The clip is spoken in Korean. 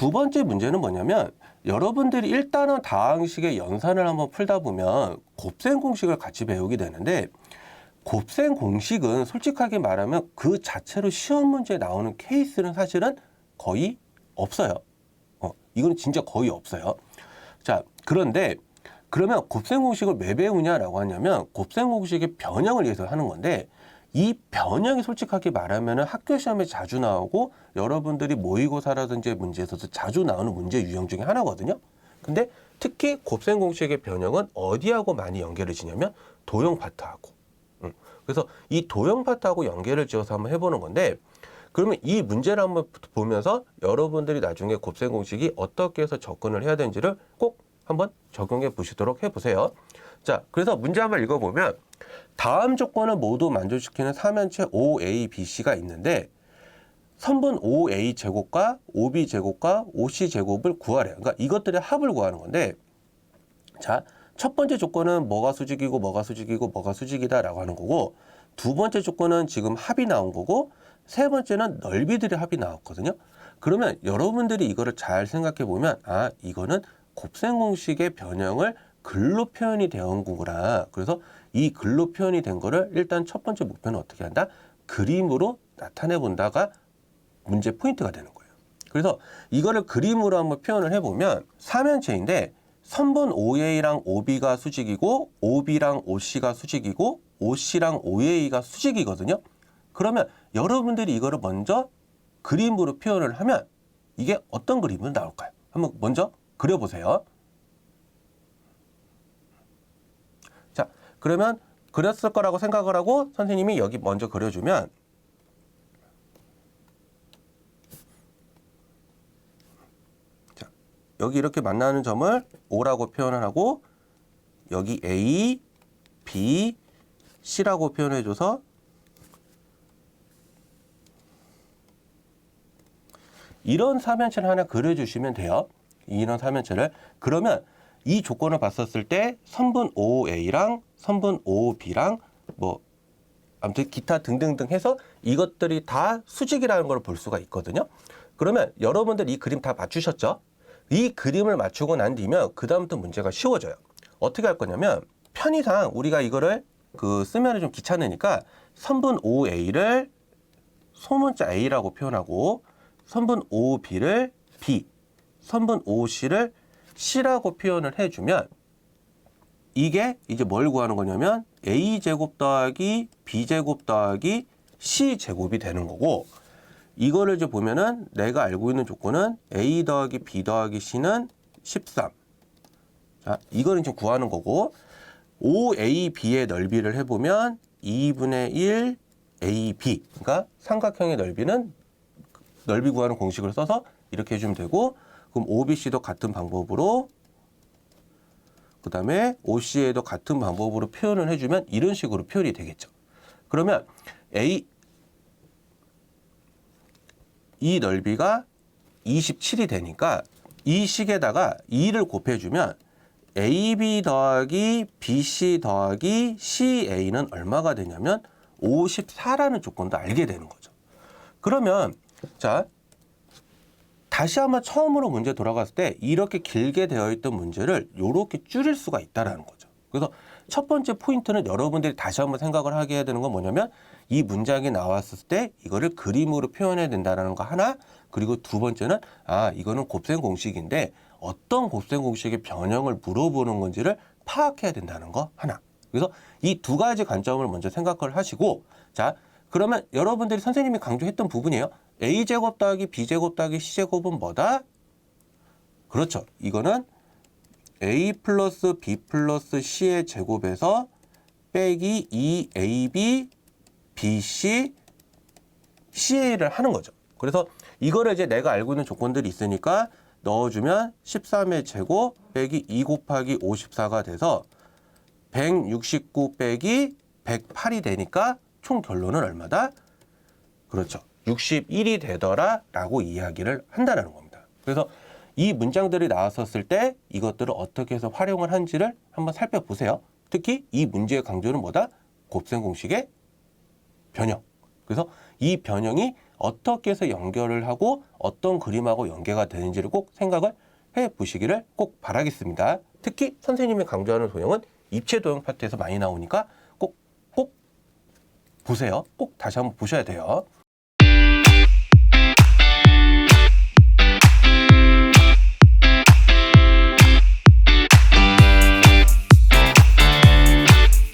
두 번째 문제는 뭐냐면 여러분들이 일단은 다항식의 연산을 한번 풀다 보면 곱셈 공식을 같이 배우게 되는데 곱셈 공식은 솔직하게 말하면 그 자체로 시험 문제에 나오는 케이스는 사실은 거의 없어요. 이건 진짜 거의 없어요. 자, 그런데 그러면 곱셈 공식을 왜 배우냐라고 하냐면 곱셈 공식의 변형을 위해서 하는 건데 이 변형이 솔직하게 말하면 학교 시험에 자주 나오고 여러분들이 모의고사라든지 문제에서도 자주 나오는 문제 유형 중에 하나거든요. 근데 특히 곱셈 공식의 변형은 어디하고 많이 연결을 지냐면 도형 파트하고. 그래서 이 도형 파트하고 연결을 지어서 한번 해보는 건데 그러면 이 문제를 한번 보면서 여러분들이 나중에 곱셈 공식이 어떻게 해서 접근을 해야 되는지를 꼭 한번 적용해 보시도록 해보세요. 자, 그래서 문제 한번 읽어보면 다음 조건을 모두 만족시키는 삼면체 OABC가 있는데 선분 OA 제곱과 OB 제곱과 OC 제곱을 구하래요. 그러니까 이것들의 합을 구하는 건데 자, 첫 번째 조건은 뭐가 수직이고 뭐가 수직이고 뭐가 수직이다라고 하는 거고 두 번째 조건은 지금 합이 나온 거고 세 번째는 넓이들의 합이 나왔거든요. 그러면 여러분들이 이거를 잘 생각해 보면 아, 이거는 곱셈 공식의 변형을 글로 표현이 되어 온 거구나. 그래서 이 글로 표현이 된 거를 일단 첫 번째 목표는 어떻게 한다? 그림으로 나타내 본다가 문제 포인트가 되는 거예요. 그래서 이거를 그림으로 한번 표현을 해보면 삼면체인데 선분 OA랑 OB가 수직이고 OB랑 OC가 수직이고 OC랑 OA가 수직이거든요. 그러면 여러분들이 이거를 먼저 그림으로 표현을 하면 이게 어떤 그림으로 나올까요? 한번 먼저 그려보세요. 자, 그러면 그렸을 거라고 생각을 하고 선생님이 여기 먼저 그려주면 자, 여기 이렇게 만나는 점을 O라고 표현을 하고 여기 A, B, C라고 표현해줘서 이런 삼면체를 하나 그려주시면 돼요. 이런 삼면체를. 그러면 이 조건을 봤었을 때 선분 OA랑 선분 OB랑 뭐 아무튼 기타 등등등 해서 이것들이 다 수직이라는 걸 볼 수가 있거든요. 그러면 여러분들 이 그림 다 맞추셨죠? 이 그림을 맞추고 난 뒤면 그 다음부터 문제가 쉬워져요. 어떻게 할 거냐면 편의상 우리가 이거를 쓰면 좀 귀찮으니까 선분 OA를 소문자 A라고 표현하고 선분 OB를 B, 선분 OC를 C라고 표현을 해주면 이게 이제 뭘 구하는 거냐면 A제곱 더하기 B제곱 더하기 C제곱이 되는 거고 이거를 이제 보면은 내가 알고 있는 조건은 A 더하기 B 더하기 C는 13. 자, 이거는 이제 구하는 거고 OAB의 넓이를 해보면 2분의 1 AB. 그러니까 삼각형의 넓이는 넓이 구하는 공식을 써서 이렇게 해주면 되고 그럼 OBC도 같은 방법으로 그 다음에 OC에도 같은 방법으로 표현을 해주면 이런 식으로 표현이 되겠죠. 그러면 이 넓이가 27이 되니까 이 식에다가 2를 곱해주면 AB 더하기 BC 더하기 CA는 얼마가 되냐면 54라는 조건도 알게 되는 거죠. 그러면 자, 다시 한번 처음으로 문제 돌아갔을 때 이렇게 길게 되어 있던 문제를 이렇게 줄일 수가 있다는 거죠. 그래서 첫 번째 포인트는 여러분들이 다시 한번 생각을 하게 해야 되는 건 뭐냐면 이 문장이 나왔을 때 이거를 그림으로 표현해야 된다는 거 하나, 그리고 두 번째는 아, 이거는 곱셈 공식인데 어떤 곱셈 공식의 변형을 물어보는 건지를 파악해야 된다는 거 하나. 그래서 이 두 가지 관점을 먼저 생각을 하시고 자, 그러면 여러분들이 선생님이 강조했던 부분이에요. A제곱 더하기 B제곱 더하기 C제곱은 뭐다? 그렇죠. 이거는 A 플러스 B 플러스 C의 제곱에서 빼기 2AB, BC, CA를 하는 거죠. 그래서 이거를 이제 내가 알고 있는 조건들이 있으니까 넣어주면 13의 제곱 빼기 2 곱하기 54가 돼서 169 빼기 108이 되니까 총 결론은 얼마다? 그렇죠. 61이 되더라 라고 이야기를 한다는 겁니다. 그래서 이 문장들이 나왔었을 때 이것들을 어떻게 해서 활용을 한지를 한번 살펴보세요. 특히 이 문제의 강조는 뭐다? 곱셈 공식의 변형. 그래서 이 변형이 어떻게 해서 연결을 하고 어떤 그림하고 연계가 되는지를 꼭 생각을 해 보시기를 꼭 바라겠습니다. 특히 선생님이 강조하는 도형은 입체 도형 파트에서 많이 나오니까 꼭 보세요. 꼭 다시 한번 보셔야 돼요.